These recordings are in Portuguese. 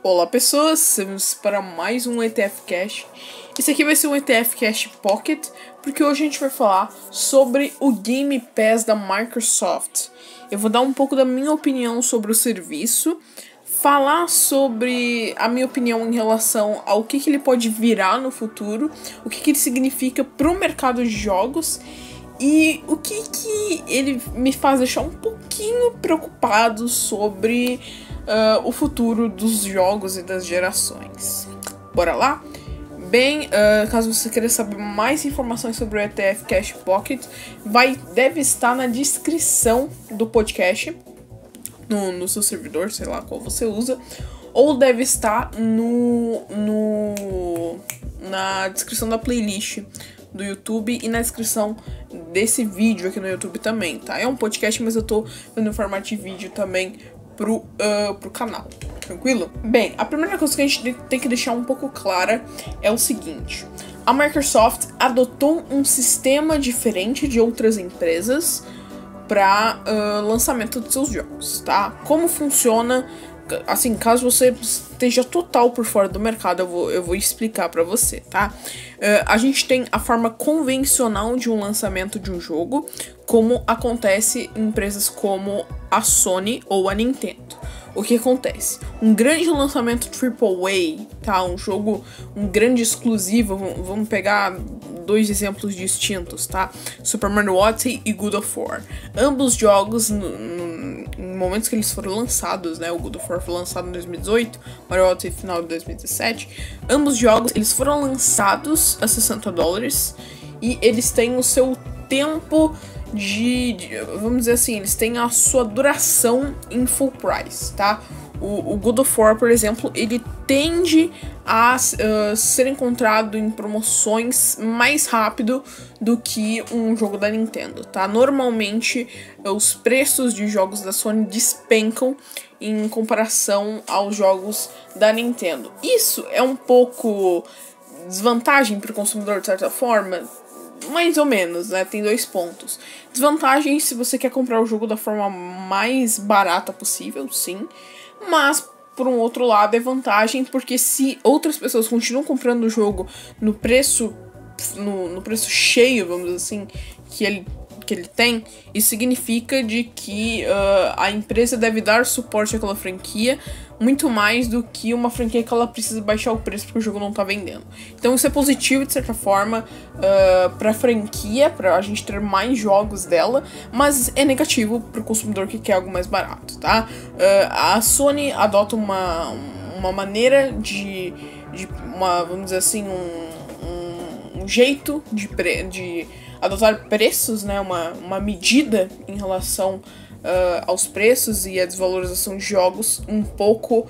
Olá pessoas, estamos para mais um ETF Cash. Esse aqui vai ser um ETF Cash Pocket, porque hoje a gente vai falar sobre o Game Pass da Microsoft. Eu vou dar um pouco da minha opinião sobre o serviço, falar sobre a minha opinião em relação ao que ele pode virar no futuro, o que ele significa para o mercado de jogos e o que ele me faz deixar um pouquinho preocupado sobre o futuro dos jogos e das gerações. Bora lá? Bem, caso você queira saber mais informações sobre o ETF Cash Pocket, deve estar na descrição do podcast, no seu servidor, sei lá qual você usa, ou deve estar na descrição da playlist do YouTube e na descrição desse vídeo aqui no YouTube também, tá? É um podcast, mas eu tô no formato de vídeo também pro canal, tranquilo? Bem, a primeira coisa que a gente tem que deixar um pouco clara é o seguinte: a Microsoft adotou um sistema diferente de outras empresas para lançamento de seus jogos, tá? Como funciona? Assim, caso você esteja total por fora do mercado, eu vou explicar pra você, tá? A gente tem a forma convencional de um lançamento de um jogo, como acontece em empresas como a Sony ou a Nintendo. O que acontece? Um grande lançamento AAA, tá? Um grande exclusivo, vamos pegar dois exemplos distintos, tá? Super Mario Odyssey e God of War. Ambos jogos, em momentos que eles foram lançados, né? O God of War foi lançado em 2018, Mario Odyssey final de 2017. Ambos jogos, eles foram lançados a $60 e eles têm o seu tempo vamos dizer assim, eles têm a sua duração em full price, tá? O God of War, por exemplo, ele tende a ser encontrado em promoções mais rápido do que um jogo da Nintendo, tá? Normalmente, os preços de jogos da Sony despencam em comparação aos jogos da Nintendo. Isso é um pouco desvantagem para o consumidor, de certa forma? Mais ou menos, né? Tem dois pontos. Desvantagem se você quer comprar o jogo da forma mais barata possível, sim. Mas, por um outro lado, é vantagem porque se outras pessoas continuam comprando o jogo no preço cheio, vamos dizer assim, que ele tem, isso significa de que a empresa deve dar suporte àquela franquia muito mais do que uma franquia que ela precisa baixar o preço porque o jogo não tá vendendo. Então isso é positivo de certa forma pra franquia, pra gente ter mais jogos dela, mas é negativo pro consumidor que quer algo mais barato, tá? A Sony adota uma maneira vamos dizer assim, um jeito de adotar preços, né, uma medida em relação aos preços e a desvalorização de jogos um pouco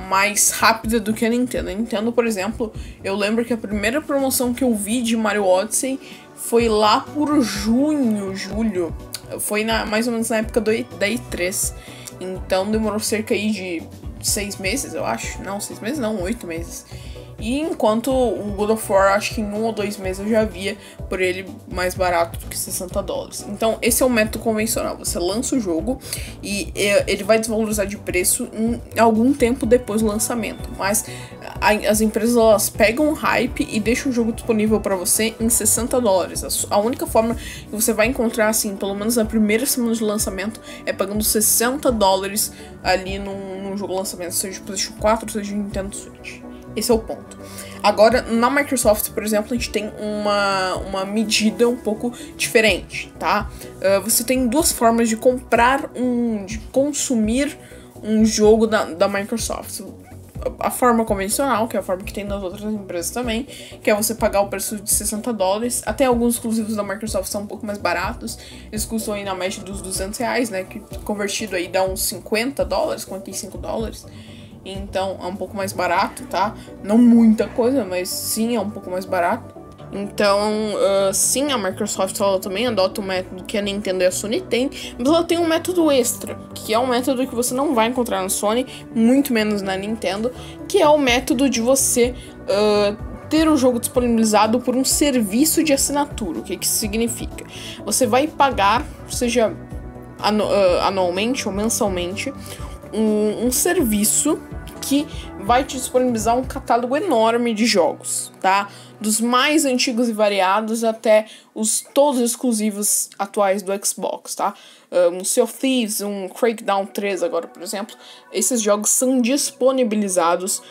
mais rápida do que a Nintendo. A Nintendo, por exemplo, eu lembro que a primeira promoção que eu vi de Mario Odyssey foi lá por julho, foi mais ou menos na época da E3, então demorou cerca aí de 6 meses, eu acho. Não, 6 meses não, 8 meses. E enquanto o God of War, acho que em 1 ou 2 meses eu já via por ele mais barato do que $60. Então esse é o método convencional, você lança o jogo e ele vai desvalorizar de preço em algum tempo depois do lançamento. Mas as empresas, elas pegam o hype e deixam o jogo disponível para você em $60. A única forma que você vai encontrar, assim, pelo menos na primeira semana de lançamento, é pagando $60 ali num jogo de lançamento, seja o PlayStation 4, seja o Nintendo Switch. Esse é o ponto. Agora, na Microsoft, por exemplo, a gente tem uma medida um pouco diferente, tá? Você tem duas formas de de consumir um jogo da Microsoft. A forma convencional, que é a forma que tem nas outras empresas também, que é você pagar o preço de $60. Até alguns exclusivos da Microsoft são um pouco mais baratos. Eles custam aí na média dos R$200, né? Que convertido aí dá uns $50, $55. Então é um pouco mais barato, tá? Não muita coisa, mas sim, é um pouco mais barato. Então, sim, a Microsoft ela também adota um método que a Nintendo e a Sony têm, mas ela tem um método extra, que é um método que você não vai encontrar na Sony, muito menos na Nintendo, que é o método de você ter o jogo disponibilizado por um serviço de assinatura. O que isso significa? Você vai pagar, seja anualmente ou mensalmente, um serviço que vai te disponibilizar um catálogo enorme de jogos, tá? Dos mais antigos e variados até todos os exclusivos atuais do Xbox, tá? Um Sea of Thieves, um Crackdown 3 agora, por exemplo. Esses jogos são disponibilizados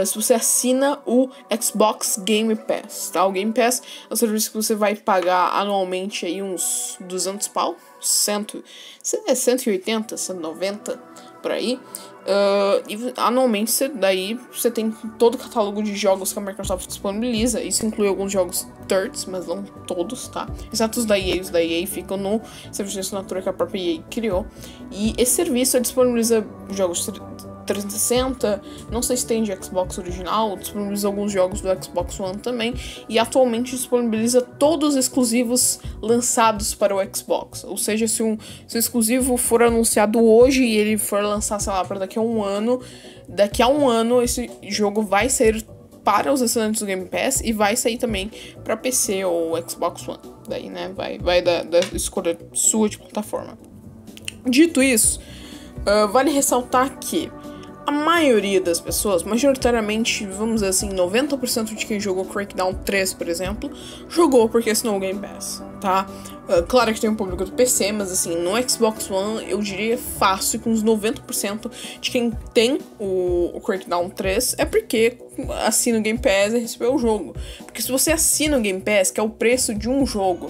se você assina o Xbox Game Pass, tá? O Game Pass é um serviço que você vai pagar anualmente aí uns 200 pau, 180, 190, por aí. E anualmente você tem todo o catálogo de jogos que a Microsoft disponibiliza. Isso inclui alguns jogos thirds, mas não todos, tá? Exceto os da EA. Os da EA ficam no serviço de assinatura que a própria EA criou. E esse serviço disponibiliza jogos 360, não sei se tem de Xbox original, disponibiliza alguns jogos do Xbox One também, e atualmente disponibiliza todos os exclusivos lançados para o Xbox. Ou seja, se o exclusivo for anunciado hoje e ele for lançar, sei lá, para daqui a um ano esse jogo vai sair para os assinantes do Game Pass e vai sair também para PC ou Xbox One. Daí, né, vai da escolha sua de plataforma. Dito isso, vale ressaltar que a maioria das pessoas, majoritariamente, vamos dizer assim, 90% de quem jogou Crackdown 3, por exemplo, jogou porque assinou o Game Pass, tá? Claro que tem um público do PC, mas assim, no Xbox One, eu diria fácil que uns 90% de quem tem o Crackdown 3 é porque assina o Game Pass e recebeu o jogo. Porque se você assina o Game Pass, que é o preço de um jogo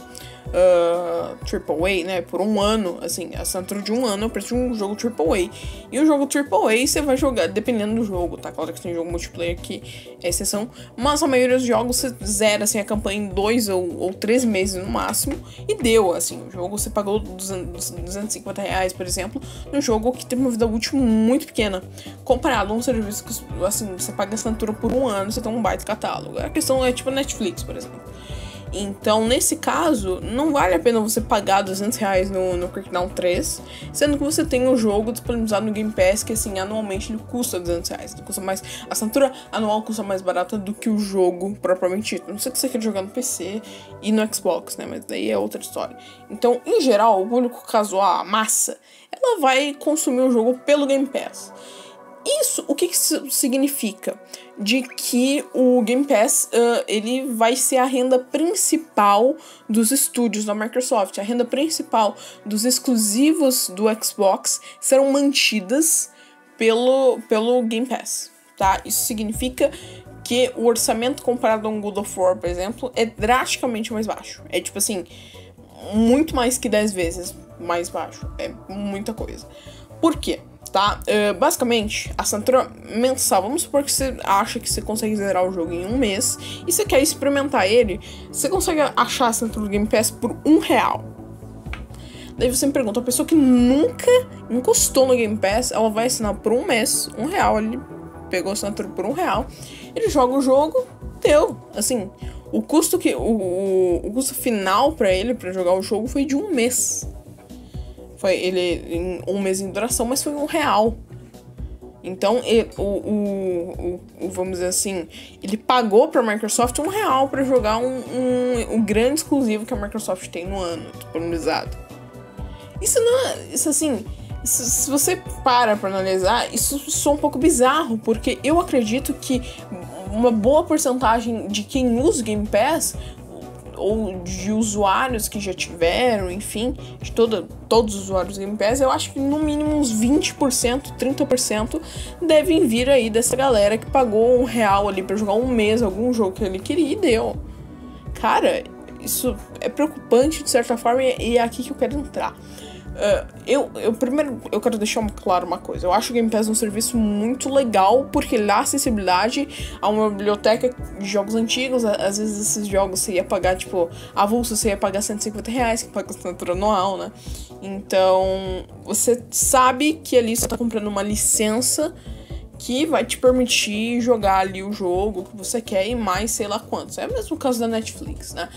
AAA, né, por um ano, assim, a assinatura de um ano é o preço de um jogo AAA. E o jogo AAA você vai jogar, dependendo do jogo, tá? Claro que tem jogo multiplayer que é exceção, mas a maioria dos jogos você zera, assim, a campanha em 2 ou 3 meses no máximo, e deu, assim, o jogo você pagou R$250, por exemplo, num jogo que tem uma vida útil muito pequena, comparado a um serviço que, assim, você paga assinatura por um ano, você tem um baita catálogo. A questão é tipo a Netflix, por exemplo. Então, nesse caso, não vale a pena você pagar R$200 no Crackdown 3, sendo que você tem o jogo disponibilizado no Game Pass, que, assim, anualmente ele custa R$200. Ele custa mais, a assinatura anual custa mais barata do que o jogo propriamente dito. Não sei que você quer jogar no PC e no Xbox, né? Mas daí é outra história. Então, em geral, o público casual, a massa, ela vai consumir o jogo pelo Game Pass. Isso, o que isso significa? De que o Game Pass, ele vai ser a renda principal dos estúdios da Microsoft. A renda principal dos exclusivos do Xbox serão mantidas pelo Game Pass, tá? Isso significa que o orçamento comparado a um God of War, por exemplo, é drasticamente mais baixo. É tipo assim, muito mais que 10 vezes mais baixo. É muita coisa. Por quê? Tá? Basicamente, a assinatura mensal, vamos supor que você acha que você consegue zerar o jogo em um mês e você quer experimentar ele, você consegue achar a assinatura do Game Pass por R$1. Daí você me pergunta, a pessoa que nunca encostou no Game Pass, ela vai assinar por um mês, R$1, ele pegou a assinatura por R$1, ele joga o jogo, deu, assim, o custo final pra ele, pra jogar o jogo, foi de um mês. Foi ele em um mês em duração, mas foi R$1. Então, vamos dizer assim, ele pagou pra Microsoft R$1 pra jogar um grande exclusivo que a Microsoft tem no ano, disponibilizado. Isso não é, isso assim, se você para pra analisar, isso soa um pouco bizarro, porque eu acredito que uma boa porcentagem de quem usa o Game Pass, ou de usuários que já tiveram, enfim, de todos os usuários do Game Pass, eu acho que no mínimo uns 20%, 30% devem vir aí dessa galera que pagou R$1 ali pra jogar um mês algum jogo que ele queria e deu. Cara, isso é preocupante de certa forma e é aqui que eu quero entrar. Primeiro, eu quero deixar claro uma coisa. Eu acho o Game Pass um serviço muito legal porque ele dá acessibilidade a uma biblioteca de jogos antigos. Às vezes esses jogos você ia pagar, tipo, avulso, você ia pagar R$150, que paga assinatura anual, né? Então, você sabe que ali você tá comprando uma licença que vai te permitir jogar ali o jogo que você quer e mais sei lá quantos. É o mesmo caso da Netflix, né?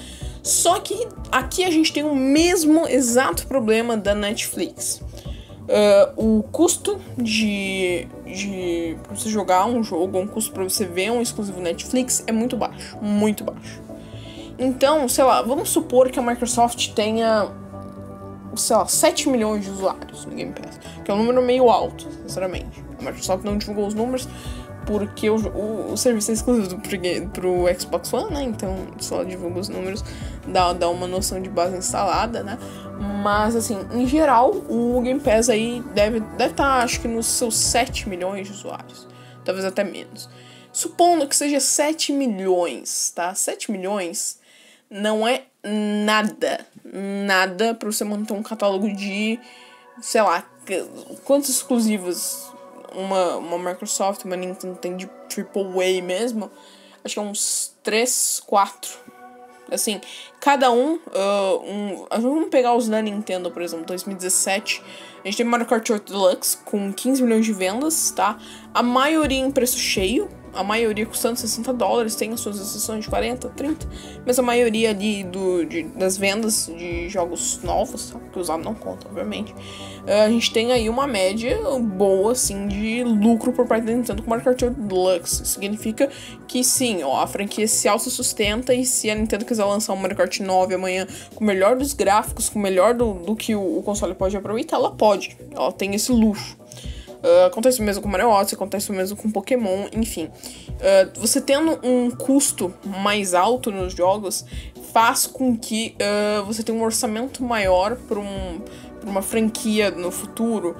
Só que aqui a gente tem o mesmo exato problema da Netflix. O custo pra você jogar um jogo, um custo pra você ver um exclusivo Netflix é muito baixo, muito baixo. Então, sei lá, vamos supor que a Microsoft tenha sei lá, 7 milhões de usuários no Game Pass, que é um número meio alto, sinceramente. A Microsoft não divulgou os números porque o serviço é exclusivo pro Xbox One, né? Então só divulga os números, dá uma noção de base instalada, né? Mas, assim, em geral, o Game Pass aí deve estar, acho que nos seus 7 milhões de usuários. Talvez até menos. Supondo que seja 7 milhões, tá? 7 milhões não é nada pra você montar um catálogo de, sei lá, quantos exclusivos uma Microsoft, uma Nintendo tem de AAA mesmo. Acho que é uns 3, 4. Assim, cada vamos pegar os da Nintendo, por exemplo, 2017. A gente tem Mario Kart 8 Deluxe com 15 milhões de vendas, tá? A maioria em preço cheio. A maioria custando $60, tem as suas exceções de 40, 30, mas a maioria ali das vendas de jogos novos, tá? Que usado não conta, obviamente. A gente tem aí uma média boa, assim, de lucro por parte da Nintendo com Mario Kart 8 Deluxe. Significa que sim, ó, a franquia se autossustenta, e se a Nintendo quiser lançar um Mario Kart 9 amanhã com o melhor dos gráficos, com o melhor do que o console pode aproveitar, ela pode. Ela tem esse luxo. Acontece o mesmo com Mario Odyssey, acontece o mesmo com Pokémon, enfim. Você tendo um custo mais alto nos jogos faz com que você tenha um orçamento maior para uma franquia no futuro,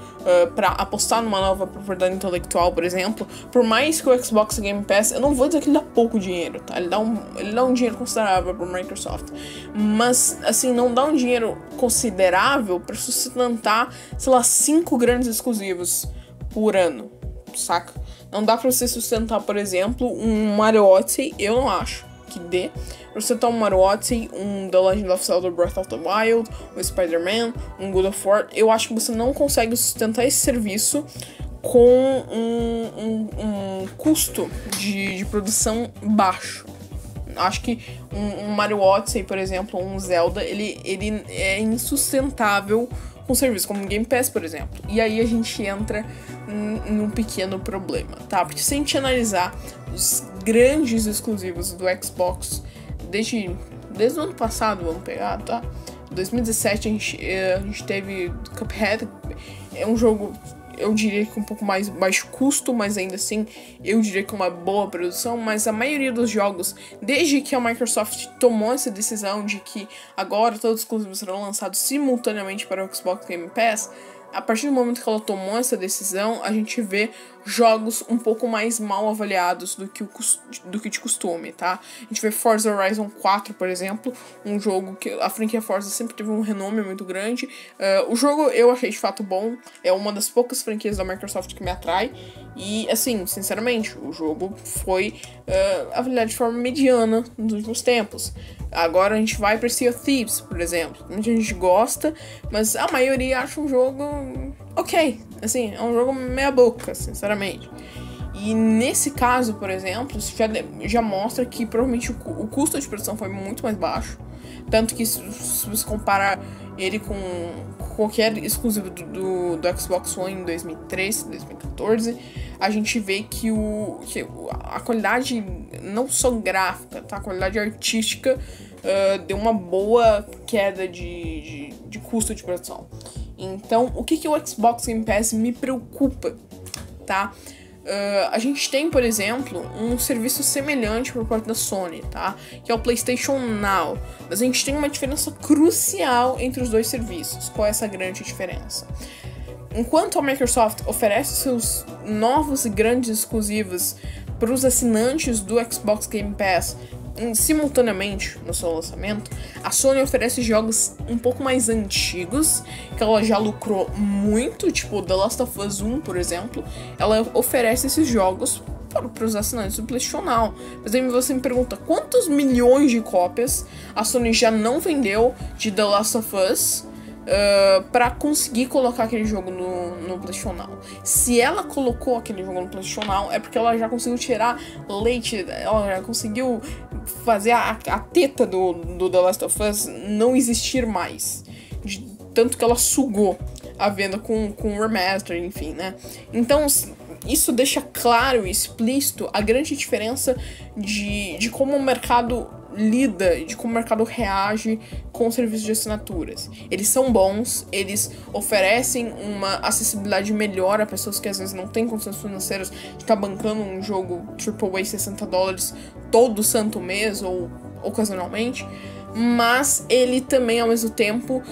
para apostar numa nova propriedade intelectual, por exemplo. Por mais que o Xbox Game Pass, eu não vou dizer que ele dá pouco dinheiro, tá? Ele dá um dinheiro considerável para Microsoft, mas, assim, não dá um dinheiro considerável para sustentar, sei lá, 5 grandes exclusivos por ano, saca? Não dá pra você sustentar, por exemplo, um Mario Odyssey, eu não acho que dê. Pra sustentar um Mario Odyssey, um The Legend of Zelda Breath of the Wild, um Spider-Man, um God of War, eu acho que você não consegue sustentar esse serviço com um custo de produção baixo. Acho que um Mario Odyssey, por exemplo, um Zelda, ele é insustentável com serviços como o Game Pass, por exemplo. E aí a gente entra num pequeno problema, tá? Porque se a gente analisar os grandes exclusivos do Xbox desde o ano passado, vamos pegar, tá? Em 2017 a gente teve Cuphead, é um jogo, eu diria que um pouco mais baixo custo, mas ainda assim eu diria que é uma boa produção. Mas a maioria dos jogos, desde que a Microsoft tomou essa decisão de que agora todos os exclusivos serão lançados simultaneamente para o Xbox Game Pass, a partir do momento que ela tomou essa decisão, a gente vê jogos um pouco mais mal avaliados do que de costume, tá? A gente vê Forza Horizon 4, por exemplo, um jogo que a franquia Forza sempre teve um renome muito grande. O jogo eu achei de fato bom, é uma das poucas franquias da Microsoft que me atrai, e, assim, sinceramente, o jogo foi avaliado de forma mediana nos últimos tempos. Agora a gente vai pra Sea of Thieves, por exemplo. Muita gente gosta, mas a maioria acha um jogo ok. Assim, é um jogo meia boca, sinceramente. E nesse caso, por exemplo, isso já mostra que provavelmente o custo de produção foi muito mais baixo. Tanto que se você comparar ele com qualquer exclusivo do Xbox One em 2013, 2014, a gente vê que a qualidade, não só gráfica, tá? A qualidade artística deu uma boa queda de custo de produção. Então, o que o Xbox Game Pass me preocupa, tá? A gente tem, por exemplo, um serviço semelhante por parte da Sony, tá? Que é o PlayStation Now. Mas a gente tem uma diferença crucial entre os dois serviços. Qual é essa grande diferença? Enquanto a Microsoft oferece seus novos e grandes exclusivos para os assinantes do Xbox Game Pass simultaneamente no seu lançamento, a Sony oferece jogos um pouco mais antigos, que ela já lucrou muito, tipo The Last of Us 1, por exemplo. Ela oferece esses jogos para os assinantes do PlayStation Now. Mas aí você me pergunta, quantos milhões de cópias a Sony já não vendeu de The Last of Us para conseguir colocar aquele jogo no PlayStation Now? Se ela colocou aquele jogo no PlayStation Now, é porque ela já conseguiu tirar leite, ela já conseguiu fazer a teta do The Last of Us não existir mais, tanto que ela sugou a venda com o remaster, enfim, né? Então isso deixa claro e explícito a grande diferença de como o mercado lida, de como o mercado reage com serviços de assinaturas. Eles são bons, eles oferecem uma acessibilidade melhor a pessoas que às vezes não têm condições financeiras de estar bancando um jogo AAA $60 todo santo mês ou ocasionalmente, mas ele também, ao mesmo tempo,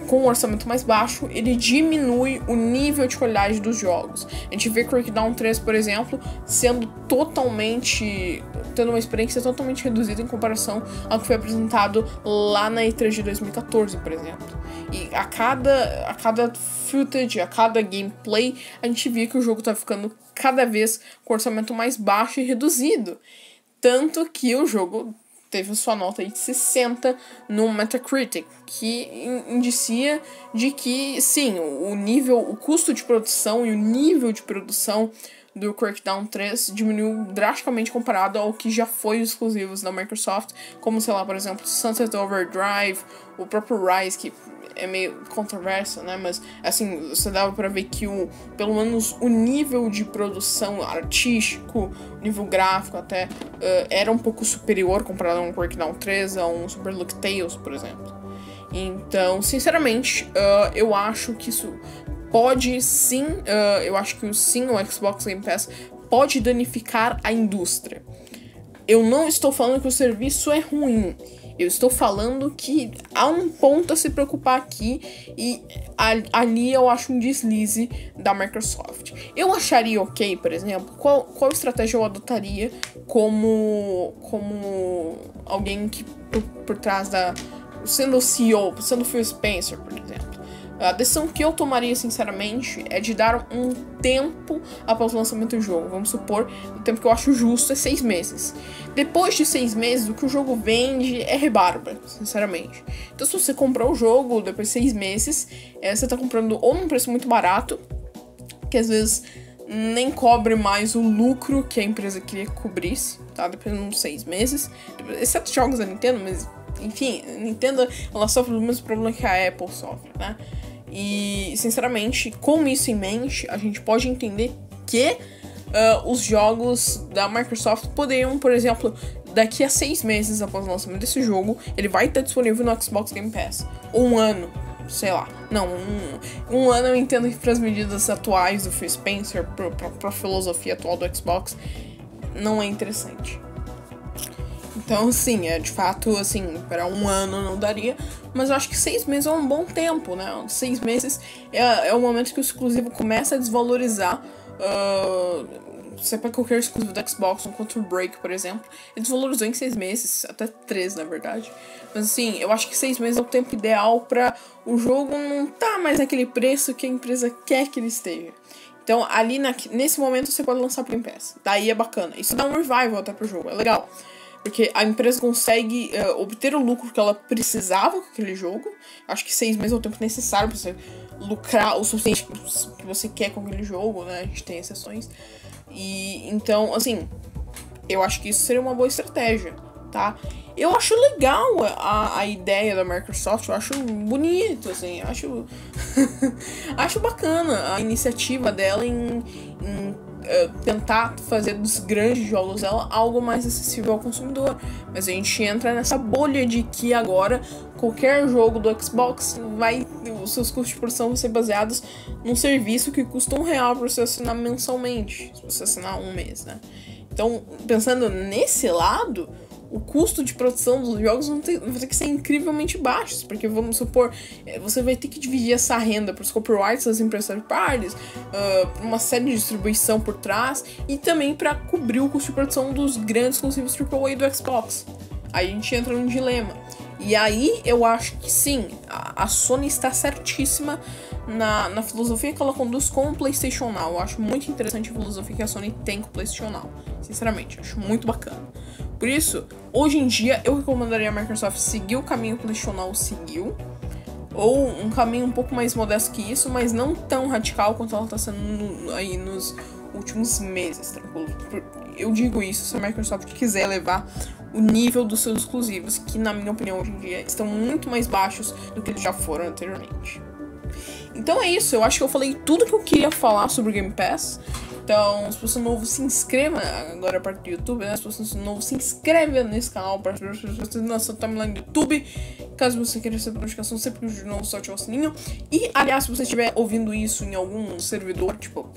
com um orçamento mais baixo, ele diminui o nível de qualidade dos jogos. A gente vê Crackdown 3, por exemplo, tendo uma experiência totalmente reduzida em comparação ao que foi apresentado lá na E3 de 2014, por exemplo. E a cada footage, a cada gameplay, a gente via que o jogo tá ficando cada vez com orçamento mais baixo e reduzido. Tanto que o jogo teve sua nota aí de 60 no Metacritic, que indicia de que, sim, o custo de produção e o nível de produção do Crackdown 3 diminuiu drasticamente comparado ao que já foi os exclusivos da Microsoft, como, sei lá, por exemplo, Sunset Overdrive, o próprio Rise, que é meio controverso, né, mas, assim, você dava pra ver que pelo menos o nível de produção artístico, nível gráfico até, era um pouco superior comparado a um Crackdown 3, a um Super Luke Tales, por exemplo. Então, sinceramente, eu acho que isso pode sim, eu acho que o Xbox Game Pass pode danificar a indústria. Eu não estou falando que o serviço é ruim. Eu estou falando que há um ponto a se preocupar aqui e ali eu acho um deslize da Microsoft. Eu acharia ok, por exemplo, qual estratégia eu adotaria como alguém que por trás sendo o CEO, sendo o Phil Spencer, por exemplo. A decisão que eu tomaria, sinceramente, é de dar um tempo após o lançamento do jogo. Vamos supor, o tempo que eu acho justo é 6 meses. Depois de 6 meses, o que o jogo vende é rebarba, sinceramente. Então, se você comprou o jogo depois de 6 meses, você tá comprando ou num preço muito barato, que às vezes nem cobre mais o lucro que a empresa queria que cobrisse, tá? Depois de uns 6 meses. Exceto jogos da Nintendo, mas enfim, a Nintendo, ela sofre o mesmo problema que a Apple sofre, né? E, sinceramente, com isso em mente, a gente pode entender que os jogos da Microsoft poderiam, por exemplo, daqui a 6 meses após o lançamento desse jogo, ele vai estar disponível no Xbox Game Pass. Ou 1 ano, sei lá. Não, um ano eu entendo que para as medidas atuais do Phil Spencer, para a filosofia atual do Xbox, não é interessante. Então, sim, de fato, assim, para 1 ano não daria, mas eu acho que 6 meses é um bom tempo, né? 6 meses é o momento que o exclusivo começa a desvalorizar. Você pega qualquer exclusivo do Xbox, um Quantum Break, por exemplo, ele desvalorizou em 6 meses, até 3, na verdade. Mas, assim, eu acho que 6 meses é o tempo ideal para o jogo não tá mais naquele preço que a empresa quer que ele esteja. Então, ali nesse momento, você pode lançar pro Game Pass. Daí é bacana. Isso dá um revival até pro jogo, é legal. Porque a empresa consegue obter o lucro que ela precisava com aquele jogo. Acho que 6 meses é o tempo necessário pra você lucrar o suficiente que você quer com aquele jogo, né? A gente tem exceções. E então, assim, eu acho que isso seria uma boa estratégia, tá? Eu acho legal a ideia da Microsoft, eu acho bonito, assim, acho bacana a iniciativa dela em tentar fazer dos grandes jogos dela algo mais acessível ao consumidor. Mas a gente entra nessa bolha de que agora qualquer jogo do Xbox os seus custos de produção vão ser baseados num serviço que custa R$1 pra você assinar mensalmente, se você assinar 1 mês, né? Então, pensando nesse lado, o custo de produção dos jogos vai ter que ser incrivelmente baixo, porque vamos supor, você vai ter que dividir essa renda para os copyrights das empresas third parties, uma série de distribuição por trás, e também para cobrir o custo de produção dos grandes exclusivos AAA do Xbox. Aí a gente entra num dilema. E aí eu acho que sim, a Sony está certíssima na filosofia que ela conduz com o PlayStation Now. Eu acho muito interessante a filosofia que a Sony tem com o PlayStation Now. Sinceramente, acho muito bacana. Por isso, hoje em dia, eu recomendaria a Microsoft seguir o caminho que o PlayStation Now seguiu. Ou um caminho um pouco mais modesto que isso, mas não tão radical quanto ela está sendo aí nos últimos meses, tranquilo? Eu digo isso se a Microsoft quiser levar o nível dos seus exclusivos, que na minha opinião hoje em dia estão muito mais baixos do que eles já foram anteriormente. Então é isso, eu acho que eu falei tudo que eu queria falar sobre o Game Pass. Então, se você é novo, se inscreva. Agora a parte do YouTube, né? Se você é novo, se inscreve nesse canal para você na sua timeline do YouTube. Caso você queira receber notificação sempre que o vídeo novo, só ativar o sininho. E, aliás, se você estiver ouvindo isso em algum servidor, tipo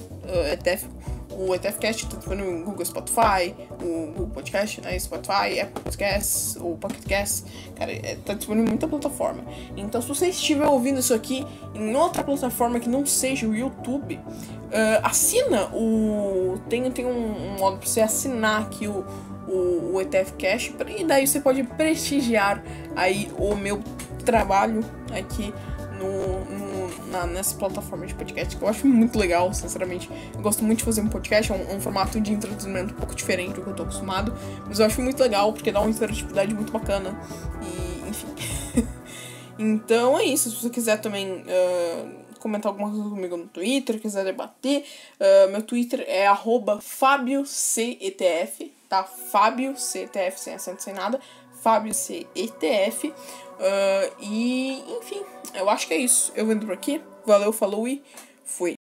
ETF, o ETFcast tá disponível no Google Spotify, o Google Podcast, né, Spotify, Apple Podcasts, o Pocket Casts, cara, tá disponível em muita plataforma. Então, se você estiver ouvindo isso aqui em outra plataforma que não seja o YouTube, assina o... Tem um modo pra você assinar aqui o ETFcast, e daí você pode prestigiar aí o meu trabalho aqui nessa plataforma de podcast, que eu acho muito legal, sinceramente. Eu gosto muito de fazer um podcast, é um formato de entretenimento um pouco diferente do que eu tô acostumado, mas eu acho muito legal, porque dá uma interatividade muito bacana, e enfim. Então é isso, se você quiser também comentar alguma coisa comigo no Twitter, quiser debater, meu Twitter é @FábioCETF, tá? FábioCETF, sem acento, sem nada, FábioCETF. E, enfim, eu acho que é isso. Eu vou indo por aqui. Valeu, falou e fui.